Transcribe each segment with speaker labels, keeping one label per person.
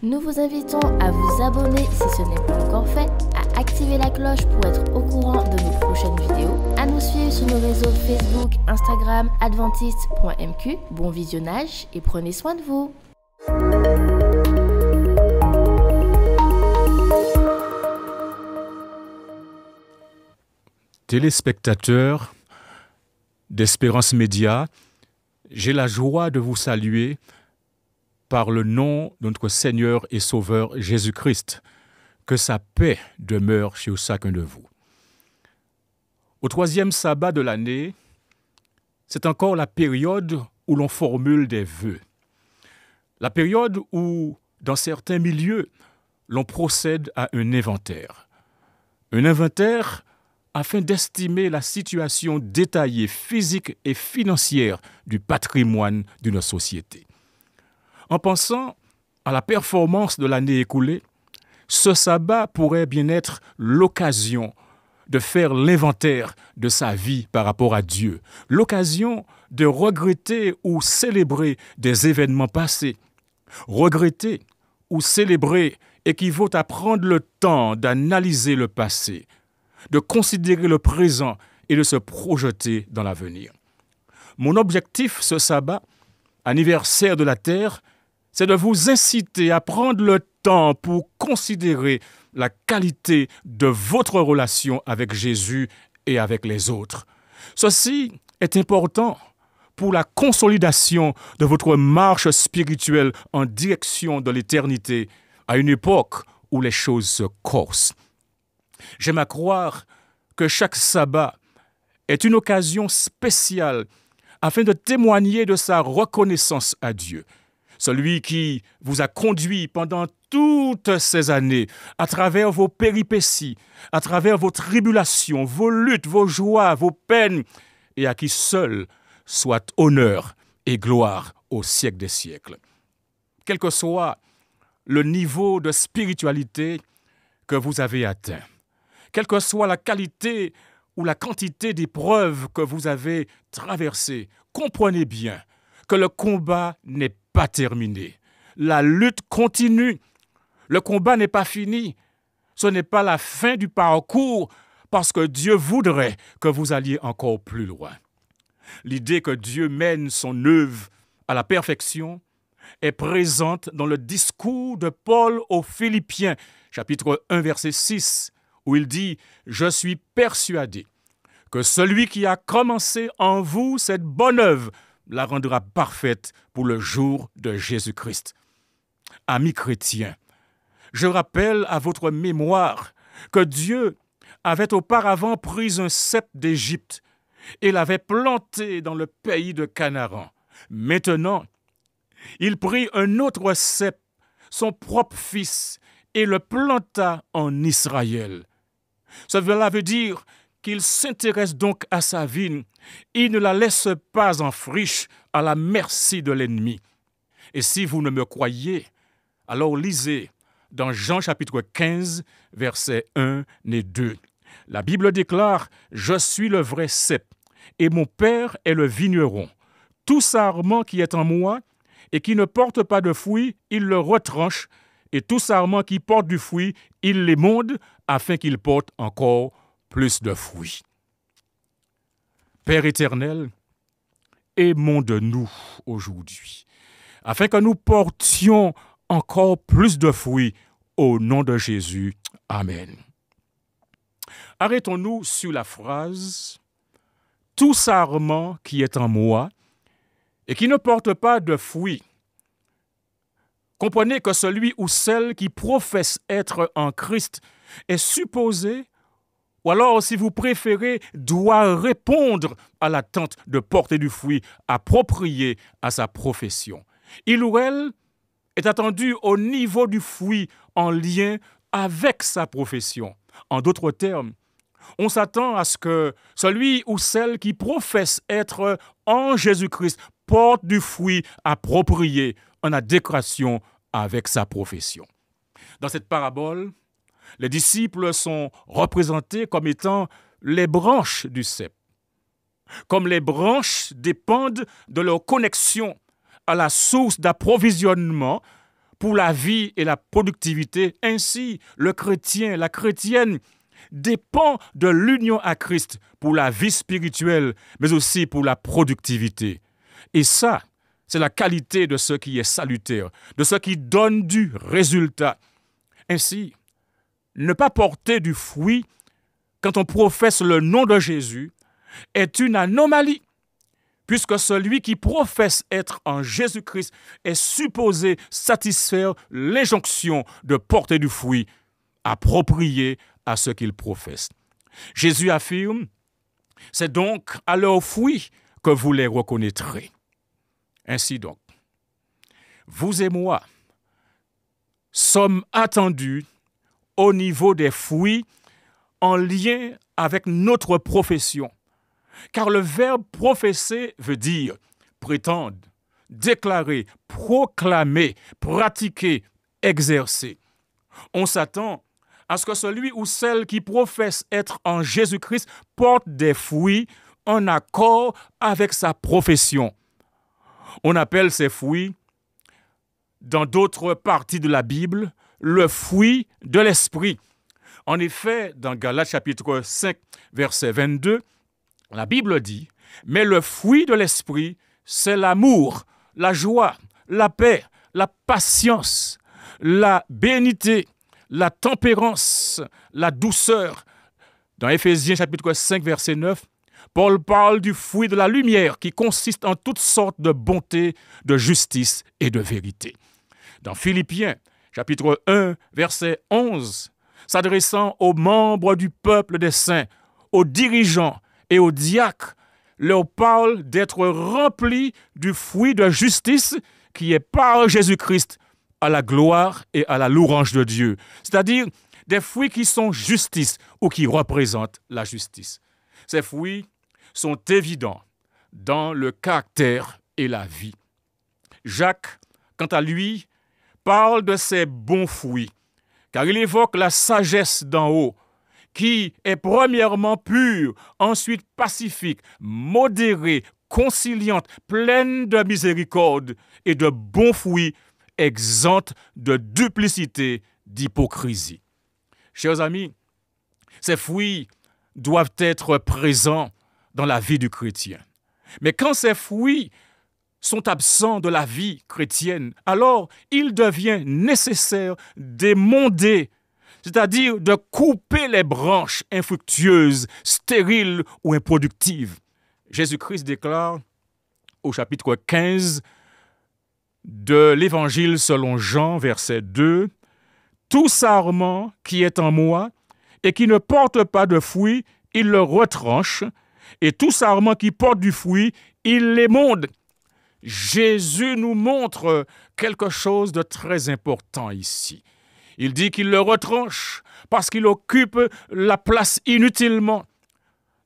Speaker 1: Nous vous invitons à vous abonner si ce n'est pas encore fait, à activer la cloche pour être au courant de nos prochaines vidéos, à nous suivre sur nos réseaux Facebook, Instagram, adventiste.mq. Bon visionnage et prenez soin de vous.
Speaker 2: Téléspectateurs d'Espérance Média, j'ai la joie de vous saluer par le nom de notre Seigneur et Sauveur Jésus-Christ. Que sa paix demeure chez chacun de vous. Au 3e sabbat de l'année, c'est encore la période où l'on formule des vœux. La période où, dans certains milieux, l'on procède à un inventaire. Un inventaire afin d'estimer la situation détaillée, physique et financière du patrimoine d'une société. En pensant à la performance de l'année écoulée, ce sabbat pourrait bien être l'occasion de faire l'inventaire de sa vie par rapport à Dieu, l'occasion de regretter ou célébrer des événements passés. Regretter ou célébrer équivaut à prendre le temps d'analyser le passé, de considérer le présent et de se projeter dans l'avenir. Mon objectif ce sabbat, anniversaire de la Terre, c'est de vous inciter à prendre le temps pour considérer la qualité de votre relation avec Jésus et avec les autres. Ceci est important pour la consolidation de votre marche spirituelle en direction de l'éternité, à une époque où les choses se corsent. J'aime à croire que chaque sabbat est une occasion spéciale afin de témoigner de sa reconnaissance à Dieu. Celui qui vous a conduit pendant toutes ces années, à travers vos péripéties, à travers vos tribulations, vos luttes, vos joies, vos peines, et à qui seul soit honneur et gloire au siècle des siècles. Quel que soit le niveau de spiritualité que vous avez atteint, quelle que soit la qualité ou la quantité d'épreuves que vous avez traversées, comprenez bien que le combat n'est pas terminé. La lutte continue. Le combat n'est pas fini. Ce n'est pas la fin du parcours parce que Dieu voudrait que vous alliez encore plus loin. L'idée que Dieu mène son œuvre à la perfection est présente dans le discours de Paul aux Philippiens, chapitre 1, verset 6, où il dit « Je suis persuadé que celui qui a commencé en vous cette bonne œuvre la rendra parfaite pour le jour de Jésus-Christ. » Amis chrétiens, je rappelle à votre mémoire que Dieu avait auparavant pris un cep d'Égypte et l'avait planté dans le pays de Canaan. Maintenant, il prit un autre cep, son propre fils, et le planta en Israël. Cela veut dire qu'il s'intéresse donc à sa vie. Il ne la laisse pas en friche à la merci de l'ennemi. Et si vous ne me croyez, alors lisez dans Jean chapitre 15, versets 1 et 2. La Bible déclare « Je suis le vrai cep, et mon Père est le vigneron. Tout sarment qui est en moi et qui ne porte pas de fruit, il le retranche, et tout sarment qui porte du fruit, il l'émonde, afin qu'il porte encore plus de fruits. » Père éternel, aimons de nous aujourd'hui, afin que nous portions encore plus de fruits au nom de Jésus. Amen. Arrêtons-nous sur la phrase « Tout sarment qui est en moi et qui ne porte pas de fruits. » Comprenez que celui ou celle qui professe être en Christ est supposé, ou alors, si vous préférez, doit répondre à l'attente de porter du fruit approprié à sa profession. Il ou elle est attendu au niveau du fruit en lien avec sa profession. En d'autres termes, on s'attend à ce que celui ou celle qui professe être en Jésus-Christ porte du fruit approprié en adéquation avec sa profession. Dans cette parabole, les disciples sont représentés comme étant les branches du cep. Comme les branches dépendent de leur connexion à la source d'approvisionnement pour la vie et la productivité. Ainsi, le chrétien, la chrétienne dépend de l'union à Christ pour la vie spirituelle, mais aussi pour la productivité. Et ça, c'est la qualité de ce qui est salutaire, de ce qui donne du résultat. Ainsi, ne pas porter du fruit quand on professe le nom de Jésus est une anomalie, puisque celui qui professe être en Jésus-Christ est supposé satisfaire l'injonction de porter du fruit approprié à ce qu'il professe. Jésus affirme, « C'est donc à leurs fruits que vous les reconnaîtrez. » Ainsi donc, vous et moi sommes attendus au niveau des fruits en lien avec notre profession. Car le verbe professer veut dire prétendre, déclarer, proclamer, pratiquer, exercer. On s'attend à ce que celui ou celle qui professe être en Jésus-Christ porte des fruits en accord avec sa profession. On appelle ces fruits, dans d'autres parties de la Bible, le fruit de l'esprit. En effet, dans Galates chapitre 5, verset 22, la Bible dit « Mais le fruit de l'esprit, c'est l'amour, la joie, la paix, la patience, la bénignité, la tempérance, la douceur. » Dans Éphésiens chapitre 5, verset 9, Paul parle du fruit de la lumière qui consiste en toutes sortes de bonté, de justice et de vérité. Dans Philippiens chapitre 1, verset 11, s'adressant aux membres du peuple des saints, aux dirigeants et aux diacres, leur parle d'être remplis du fruit de justice qui est par Jésus-Christ à la gloire et à la louange de Dieu. C'est-à-dire des fruits qui sont justice ou qui représentent la justice. Ces fruits sont évidents dans le caractère et la vie. Jacques, quant à lui, parle de ces bons fruits, car il évoque la sagesse d'en haut, qui est premièrement pure, ensuite pacifique, modérée, conciliante, pleine de miséricorde et de bons fruits, exempte de duplicité, d'hypocrisie. Chers amis, ces fruits doivent être présents dans la vie du chrétien. Mais quand ces fruits sont absents de la vie chrétienne, alors il devient nécessaire d'émonder, c'est-à-dire de couper les branches infructueuses, stériles ou improductives. Jésus-Christ déclare au chapitre 15 de l'Évangile selon Jean, verset 2, « Tout sarment qui est en moi et qui ne porte pas de fruit, il le retranche, et tout sarment qui porte du fruit, il l'émonde. » Jésus nous montre quelque chose de très important ici. Il dit qu'il le retranche parce qu'il occupe la place inutilement.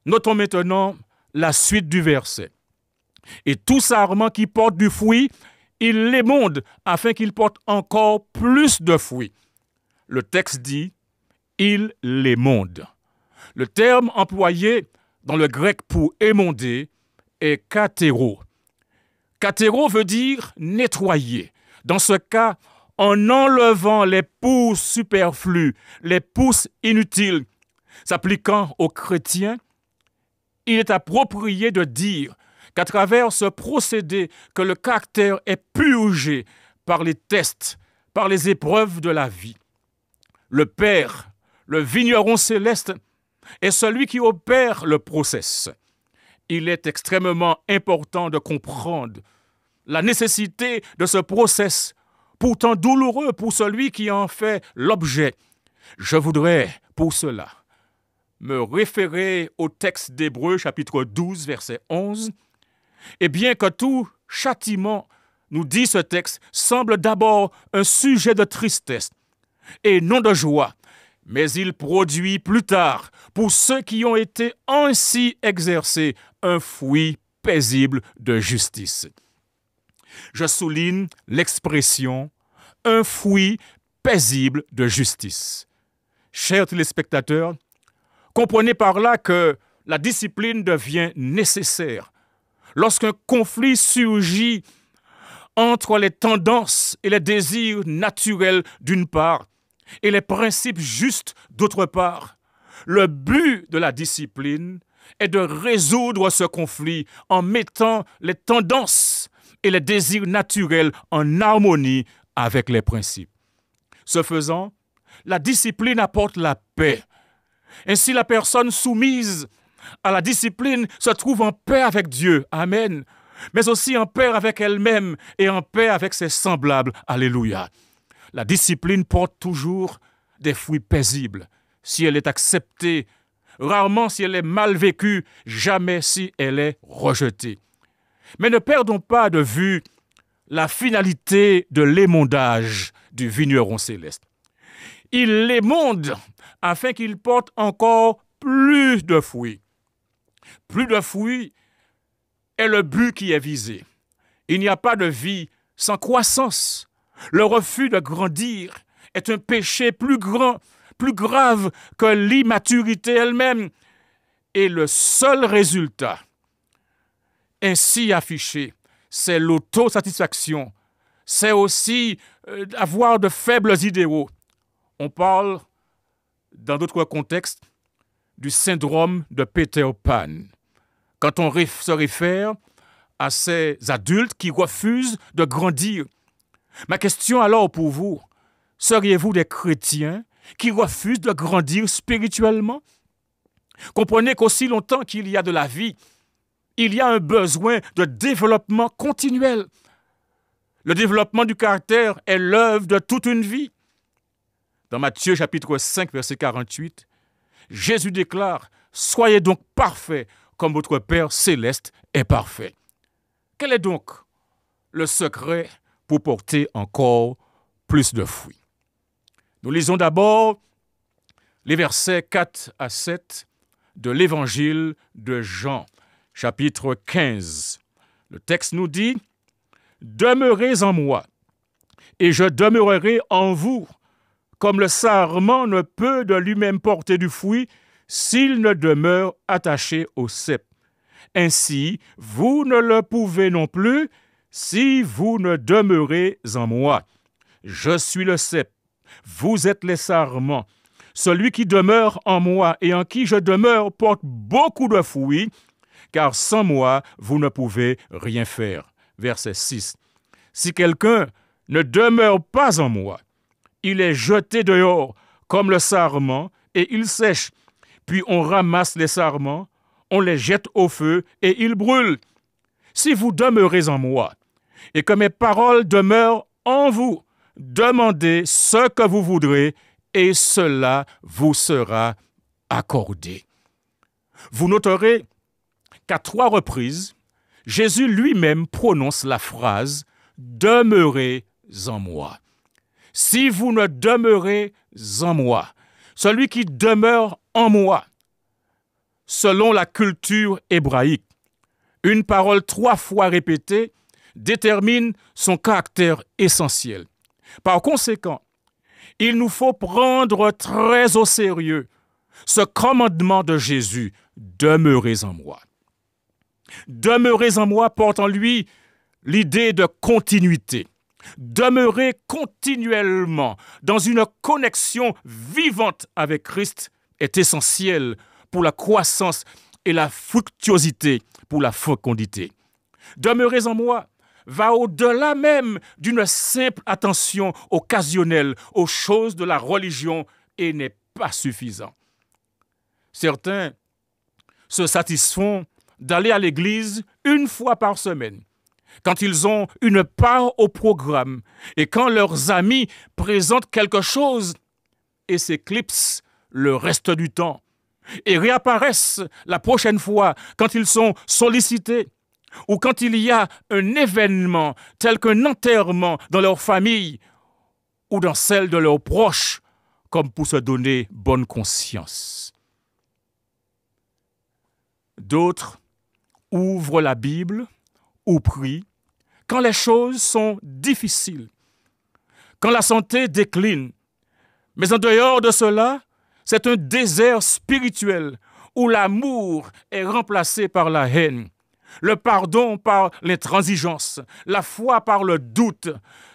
Speaker 2: Notons maintenant la suite du verset. Et tout sarment qui porte du fruit, il l'émonde afin qu'il porte encore plus de fruits. Le texte dit « il l'émonde ». Le terme employé dans le grec pour émonder est katéro. Katéro veut dire nettoyer. Dans ce cas, en enlevant les pousses superflues, les pousses inutiles. S'appliquant aux chrétiens, il est approprié de dire qu'à travers ce procédé que le caractère est purgé par les tests, par les épreuves de la vie. Le Père, le vigneron céleste, est celui qui opère le process. Il est extrêmement important de comprendre la nécessité de ce process, pourtant douloureux pour celui qui en fait l'objet. Je voudrais, pour cela, me référer au texte d'Hébreux, chapitre 12, verset 11. Et bien que tout châtiment, nous dit ce texte, semble d'abord un sujet de tristesse et non de joie, mais il produit plus tard, pour ceux qui ont été ainsi exercés, un fruit paisible de justice. Je souligne l'expression « un fruit paisible de justice ». Chers téléspectateurs, comprenez par là que la discipline devient nécessaire lorsqu'un conflit surgit entre les tendances et les désirs naturels d'une part et les principes justes d'autre part. Le but de la discipline est de résoudre ce conflit en mettant les tendances et les désirs naturels en harmonie avec les principes. Ce faisant, la discipline apporte la paix. Ainsi, la personne soumise à la discipline se trouve en paix avec Dieu. Amen. Mais aussi en paix avec elle-même et en paix avec ses semblables. Alléluia. La discipline porte toujours des fruits paisibles si elle est acceptée, rarement si elle est mal vécue, jamais si elle est rejetée. Mais ne perdons pas de vue la finalité de l'émondage du vigneron céleste. Il l'émonde afin qu'il porte encore plus de fruits. Plus de fruits est le but qui est visé. Il n'y a pas de vie sans croissance. Le refus de grandir est un péché plus grand, plus grave que l'immaturité elle-même. Et le seul résultat ainsi affiché, c'est l'autosatisfaction. C'est aussi avoir de faibles idéaux. On parle, dans d'autres contextes, du syndrome de Peter Pan. Quand on se réfère à ces adultes qui refusent de grandir. Ma question alors pour vous, seriez-vous des chrétiens qui refusent de grandir spirituellement? Comprenez qu'aussi longtemps qu'il y a de la vie, il y a un besoin de développement continuel. Le développement du caractère est l'œuvre de toute une vie. Dans Matthieu chapitre 5, verset 48, Jésus déclare « Soyez donc parfaits comme votre Père céleste est parfait. » Quel est donc le secret pour porter encore plus de fruits? Nous lisons d'abord les versets 4 à 7 de l'évangile de Jean, chapitre 15. Le texte nous dit « Demeurez en moi, et je demeurerai en vous, comme le sarment ne peut de lui-même porter du fruit s'il ne demeure attaché au cep. Ainsi, vous ne le pouvez non plus si vous ne demeurez en moi. Je suis le cep, vous êtes les sarments. Celui qui demeure en moi et en qui je demeure porte beaucoup de fruits, car sans moi, vous ne pouvez rien faire. » Verset 6. Si quelqu'un ne demeure pas en moi, il est jeté dehors comme le sarment et il sèche. Puis on ramasse les sarments, on les jette au feu et ils brûlent. Si vous demeurez en moi et que mes paroles demeurent en vous, demandez ce que vous voudrez et cela vous sera accordé. Vous noterez qu'à 3 reprises, Jésus lui-même prononce la phrase « Demeurez en moi ». Si vous ne demeurez en moi, celui qui demeure en moi, selon la culture hébraïque, une parole 3 fois répétée détermine son caractère essentiel. Par conséquent, il nous faut prendre très au sérieux ce commandement de Jésus, « Demeurez en moi ». Demeurez en moi porte en lui l'idée de continuité. Demeurer continuellement dans une connexion vivante avec Christ est essentiel pour la croissance et la fructuosité, pour la fécondité. Demeurez en moi va au-delà même d'une simple attention occasionnelle aux choses de la religion et n'est pas suffisant. Certains se satisfont d'aller à l'église 1 fois par semaine, quand ils ont une part au programme et quand leurs amis présentent quelque chose et s'éclipsent le reste du temps et réapparaissent la prochaine fois quand ils sont sollicités ou quand il y a un événement tel qu'un enterrement dans leur famille ou dans celle de leurs proches, comme pour se donner bonne conscience. D'autres ouvrent la Bible ou prient quand les choses sont difficiles, quand la santé décline. Mais en dehors de cela, c'est un désert spirituel où l'amour est remplacé par la haine, le pardon par l'intransigeance, la foi par le doute,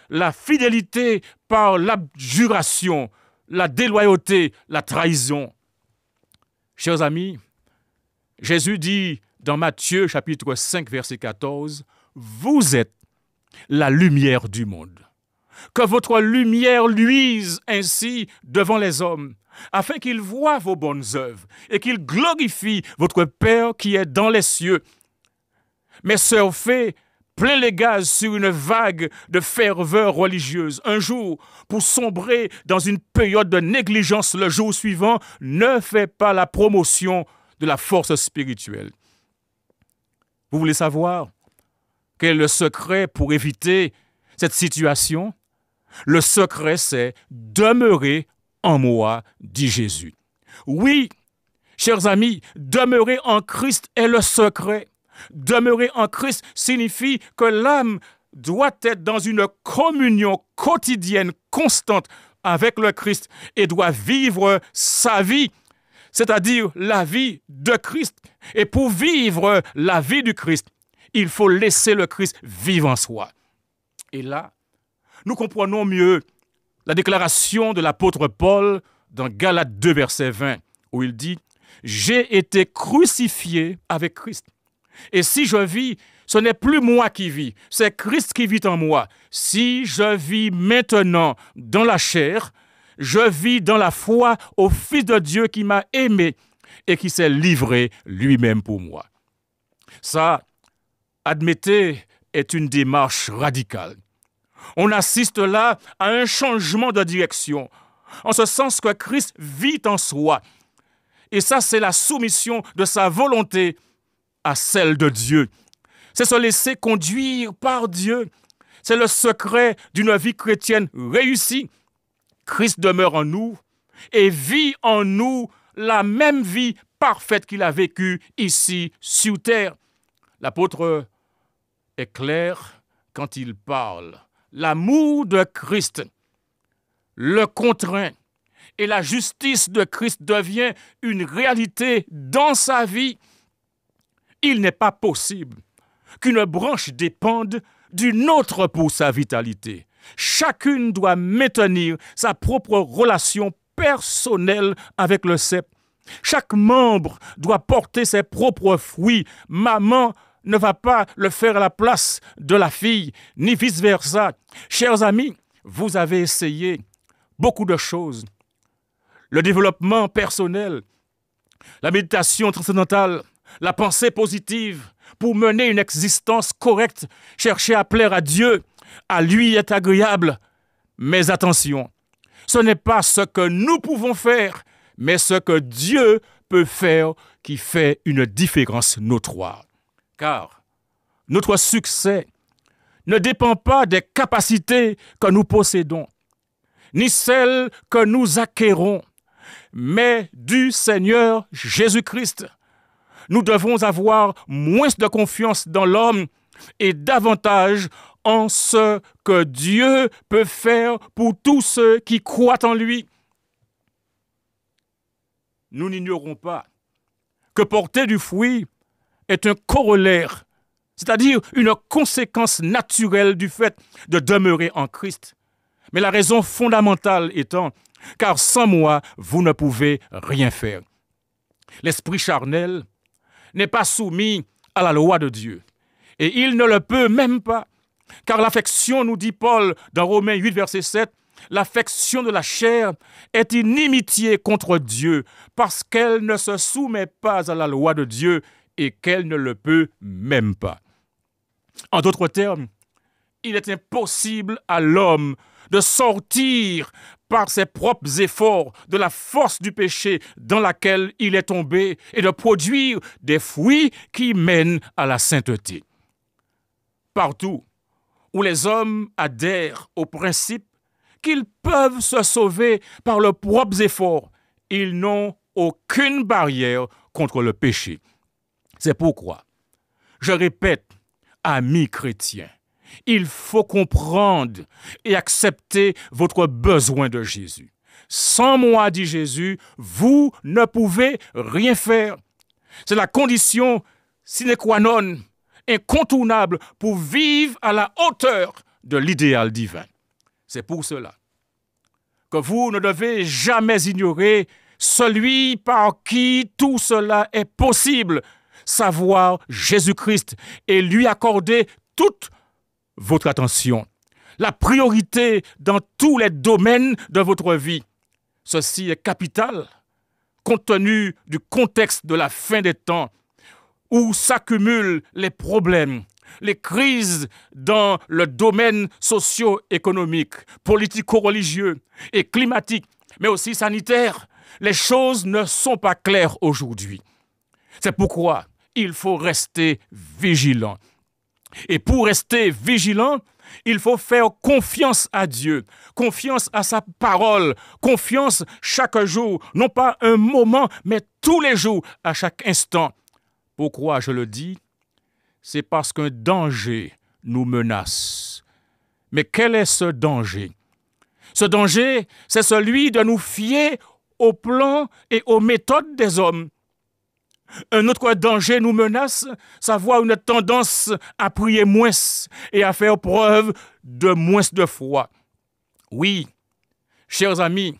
Speaker 2: la fidélité par l'abjuration, la déloyauté, la trahison. Chers amis, Jésus dit dans Matthieu chapitre 5 verset 14, « Vous êtes la lumière du monde. Que votre lumière luise ainsi devant les hommes, afin qu'ils voient vos bonnes œuvres et qu'ils glorifient votre Père qui est dans les cieux. » Mais surfer plein les gaz sur une vague de ferveur religieuse, un jour, pour sombrer dans une période de négligence le jour suivant, ne fait pas la promotion de la force spirituelle. Vous voulez savoir quel est le secret pour éviter cette situation? Le secret, c'est demeurer en moi, dit Jésus. Oui, chers amis, demeurer en Christ est le secret. Demeurer en Christ signifie que l'âme doit être dans une communion quotidienne, constante avec le Christ et doit vivre sa vie, c'est-à-dire la vie de Christ. Et pour vivre la vie du Christ, il faut laisser le Christ vivre en soi. Et là, nous comprenons mieux la déclaration de l'apôtre Paul dans Galates 2, verset 20, où il dit « J'ai été crucifié avec Christ. Et si je vis, ce n'est plus moi qui vis, c'est Christ qui vit en moi. Si je vis maintenant dans la chair, je vis dans la foi au Fils de Dieu qui m'a aimé et qui s'est livré lui-même pour moi. » Ça, admettez, est une démarche radicale. On assiste là à un changement de direction, en ce sens que Christ vit en soi. Et ça, c'est la soumission de sa volonté à celle de Dieu. C'est se laisser conduire par Dieu. C'est le secret d'une vie chrétienne réussie. Christ demeure en nous et vit en nous la même vie parfaite qu'il a vécue ici sur terre. L'apôtre est clair quand il parle. L'amour de Christ le contraint et la justice de Christ devient une réalité dans sa vie. Il n'est pas possible qu'une branche dépende d'une autre pour sa vitalité. Chacune doit maintenir sa propre relation personnelle avec le cep. Chaque membre doit porter ses propres fruits. Maman ne va pas le faire à la place de la fille, ni vice-versa. Chers amis, vous avez essayé beaucoup de choses. Le développement personnel, la méditation transcendantale, la pensée positive pour mener une existence correcte, chercher à plaire à Dieu, à lui est agréable. Mais attention, ce n'est pas ce que nous pouvons faire, mais ce que Dieu peut faire qui fait une différence notoire. Car notre succès ne dépend pas des capacités que nous possédons, ni celles que nous acquérons, mais du Seigneur Jésus-Christ. Nous devons avoir moins de confiance dans l'homme et davantage en ce que Dieu peut faire pour tous ceux qui croient en lui. Nous n'ignorons pas que porter du fruit est un corollaire, c'est-à-dire une conséquence naturelle du fait de demeurer en Christ. Mais la raison fondamentale étant, car sans moi, vous ne pouvez rien faire. L'esprit charnel n'est pas soumis à la loi de Dieu. Et il ne le peut même pas, car l'affection, nous dit Paul dans Romains 8, verset 7, l'affection de la chair est inimitié contre Dieu, parce qu'elle ne se soumet pas à la loi de Dieu et qu'elle ne le peut même pas. En d'autres termes, il est impossible à l'homme de sortir par ses propres efforts de la force du péché dans laquelle il est tombé et de produire des fruits qui mènent à la sainteté. Partout où les hommes adhèrent au principe qu'ils peuvent se sauver par leurs propres efforts, ils n'ont aucune barrière contre le péché. C'est pourquoi, je répète, amis chrétiens, il faut comprendre et accepter votre besoin de Jésus. Sans moi, dit Jésus, vous ne pouvez rien faire. C'est la condition sine qua non incontournable pour vivre à la hauteur de l'idéal divin. C'est pour cela que vous ne devez jamais ignorer celui par qui tout cela est possible, savoir Jésus-Christ, et lui accorder toute votre attention, la priorité dans tous les domaines de votre vie. Ceci est capital, compte tenu du contexte de la fin des temps, où s'accumulent les problèmes, les crises dans le domaine socio-économique, politico-religieux et climatique, mais aussi sanitaire. Les choses ne sont pas claires aujourd'hui. C'est pourquoi il faut rester vigilant. Et pour rester vigilant, il faut faire confiance à Dieu, confiance à sa parole, confiance chaque jour, non pas un moment, mais tous les jours, à chaque instant. Pourquoi je le dis? C'est parce qu'un danger nous menace. Mais quel est ce danger? Ce danger, c'est celui de nous fier aux plans et aux méthodes des hommes. Un autre danger nous menace, savoir une tendance à prier moins et à faire preuve de moins de foi. Oui, chers amis,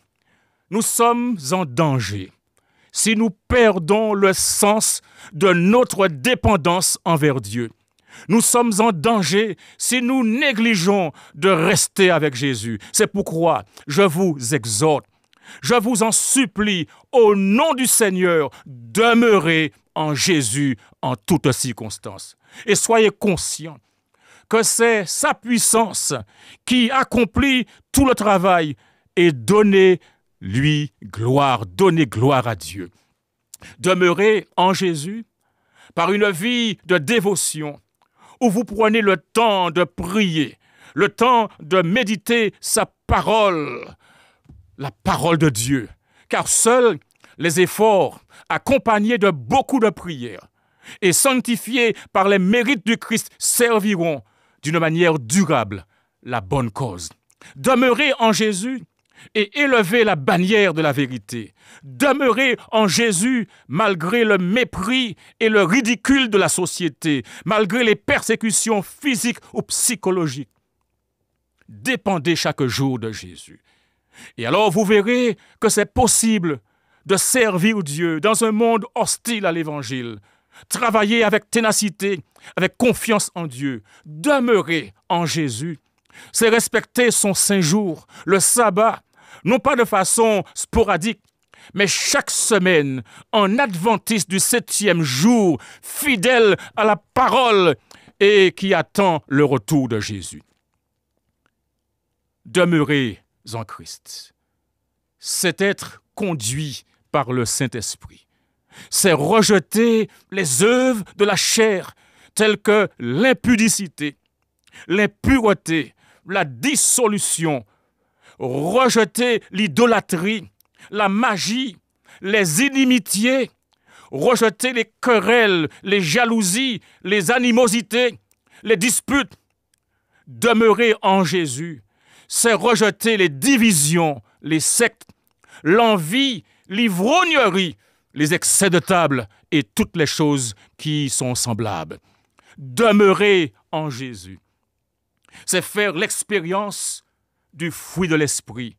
Speaker 2: nous sommes en danger si nous perdons le sens de notre dépendance envers Dieu. Nous sommes en danger si nous négligeons de rester avec Jésus. C'est pourquoi je vous exhorte, je vous en supplie, au nom du Seigneur, demeurez en Jésus en toutes circonstances. Et soyez conscients que c'est sa puissance qui accomplit tout le travail, et donnez-lui gloire, donnez gloire à Dieu. Demeurez en Jésus par une vie de dévotion où vous prenez le temps de prier, le temps de méditer sa parole, la parole de Dieu, car seuls les efforts accompagnés de beaucoup de prières et sanctifiés par les mérites du Christ serviront d'une manière durable la bonne cause. Demeurez en Jésus et élevez la bannière de la vérité. Demeurez en Jésus malgré le mépris et le ridicule de la société, malgré les persécutions physiques ou psychologiques. Dépendez chaque jour de Jésus. Et alors vous verrez que c'est possible de servir Dieu dans un monde hostile à l'Évangile. Travailler avec ténacité, avec confiance en Dieu. Demeurer en Jésus, c'est respecter son saint jour, le sabbat, non pas de façon sporadique, mais chaque semaine, en adventiste du 7e jour, fidèle à la parole et qui attend le retour de Jésus. Demeurez en Christ, c'est être conduit par le Saint-Esprit. C'est rejeter les œuvres de la chair, telles que l'impudicité, l'impureté, la dissolution, rejeter l'idolâtrie, la magie, les inimitiés, rejeter les querelles, les jalousies, les animosités, les disputes. Demeurer en Jésus, c'est rejeter les divisions, les sectes, l'envie, l'ivrognerie, les excès de table et toutes les choses qui sont semblables. Demeurer en Jésus, c'est faire l'expérience du fruit de l'esprit,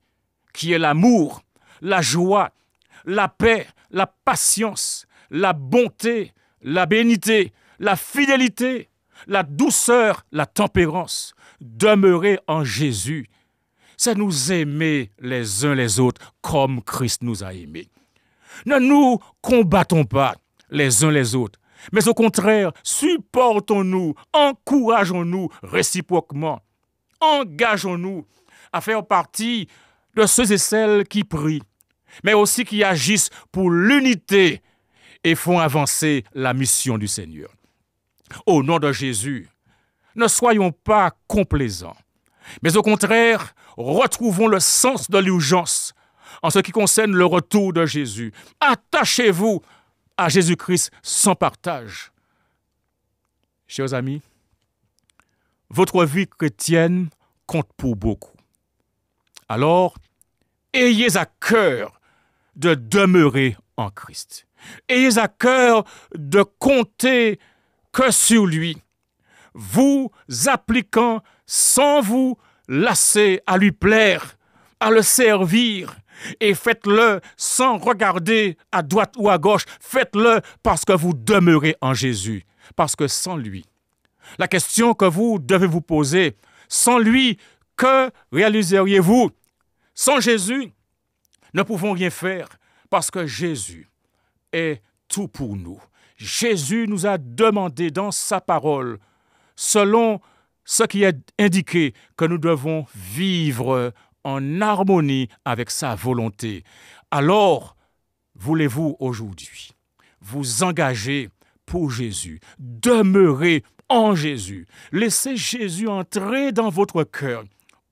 Speaker 2: qui est l'amour, la joie, la paix, la patience, la bonté, la bénité, la fidélité, la douceur, la tempérance. Demeurer en Jésus, c'est nous aimer les uns les autres comme Christ nous a aimés. Ne nous combattons pas les uns les autres, mais au contraire, supportons-nous, encourageons-nous réciproquement, engageons-nous à faire partie de ceux et celles qui prient, mais aussi qui agissent pour l'unité et font avancer la mission du Seigneur. Au nom de Jésus, ne soyons pas complaisants, mais au contraire, retrouvons le sens de l'urgence en ce qui concerne le retour de Jésus. Attachez-vous à Jésus-Christ sans partage. Chers amis, votre vie chrétienne compte pour beaucoup. Alors, ayez à cœur de demeurer en Christ. Ayez à cœur de compter que sur lui vous appliquant sans vous lasser à lui plaire, à le servir. Et faites-le sans regarder à droite ou à gauche. Faites-le parce que vous demeurez en Jésus. Parce que sans lui, la question que vous devez vous poser, sans lui, que réaliseriez-vous? Sans Jésus, ne pouvons rien faire parce que Jésus est tout pour nous. Jésus nous a demandé dans sa parole, selon ce qui est indiqué, que nous devons vivre en harmonie avec sa volonté. Alors, voulez-vous aujourd'hui vous engager pour Jésus, demeurer en Jésus, laissez Jésus entrer dans votre cœur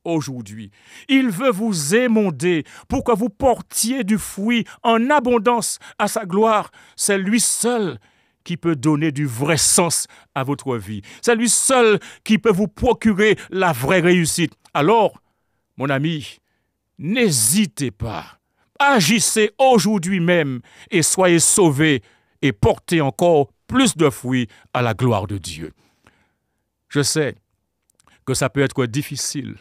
Speaker 2: aujourd'hui. Il veut vous émonder pour que vous portiez du fruit en abondance à sa gloire. C'est lui seul qui peut donner du vrai sens à votre vie. C'est lui seul qui peut vous procurer la vraie réussite. Alors, mon ami, n'hésitez pas. Agissez aujourd'hui même et soyez sauvés et portez encore plus de fruits à la gloire de Dieu. Je sais que ça peut être difficile,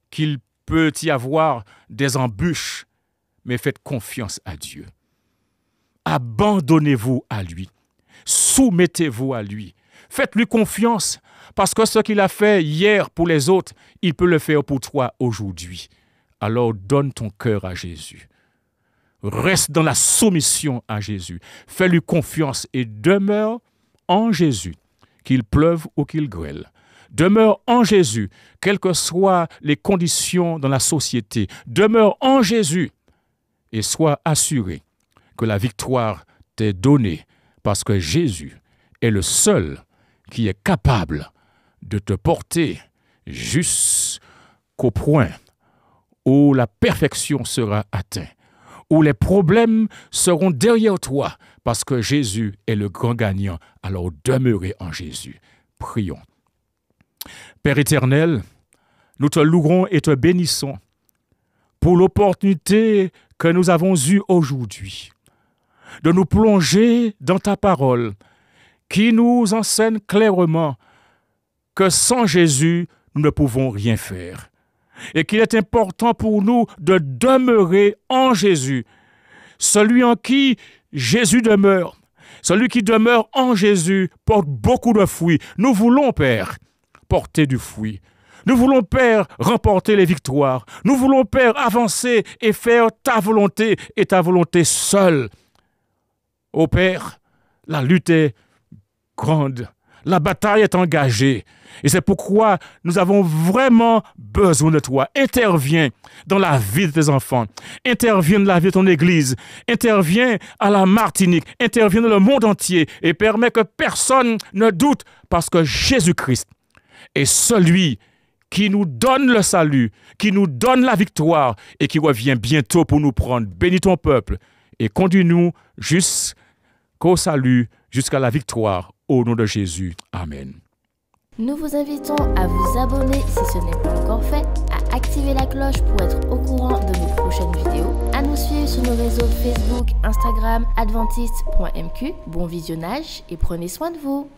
Speaker 2: qu'il peut y avoir des embûches, mais faites confiance à Dieu. Abandonnez-vous à lui. Soumettez-vous à lui. Faites-lui confiance parce que ce qu'il a fait hier pour les autres, il peut le faire pour toi aujourd'hui. Alors donne ton cœur à Jésus. Reste dans la soumission à Jésus. Fais-lui confiance et demeure en Jésus, qu'il pleuve ou qu'il grêle. Demeure en Jésus, quelles que soient les conditions dans la société. Demeure en Jésus et sois assuré que la victoire t'est donnée parce que Jésus est le seul qui est capable de te porter jusqu'au point où la perfection sera atteinte, où les problèmes seront derrière toi parce que Jésus est le grand gagnant. Alors demeurez en Jésus. Prions. Père éternel, nous te louerons et te bénissons pour l'opportunité que nous avons eue aujourd'hui de nous plonger dans ta parole qui nous enseigne clairement que sans Jésus, nous ne pouvons rien faire et qu'il est important pour nous de demeurer en Jésus, celui en qui Jésus demeure. Celui qui demeure en Jésus porte beaucoup de fruits. Nous voulons, Père, porter du fruit. Nous voulons, Père, remporter les victoires. Nous voulons, Père, avancer et faire ta volonté et ta volonté seule. Ô Père, la lutte est grande. La bataille est engagée. Et c'est pourquoi nous avons vraiment besoin de toi. Interviens dans la vie de tes enfants. Interviens dans la vie de ton Église. Interviens à la Martinique. Interviens dans le monde entier. Et permets que personne ne doute parce que Jésus-Christ est celui qui nous donne le salut, qui nous donne la victoire et qui revient bientôt pour nous prendre. Bénis ton peuple et conduis-nous jusqu'au salut, jusqu'à la victoire. Au nom de Jésus. Amen.
Speaker 1: Nous vous invitons à vous abonner si ce n'est pas encore fait, à activer la cloche pour être au courant de nos prochaines vidéos, à nous suivre sur nos réseaux Facebook, Instagram, adventiste.mq. Bon visionnage et prenez soin de vous.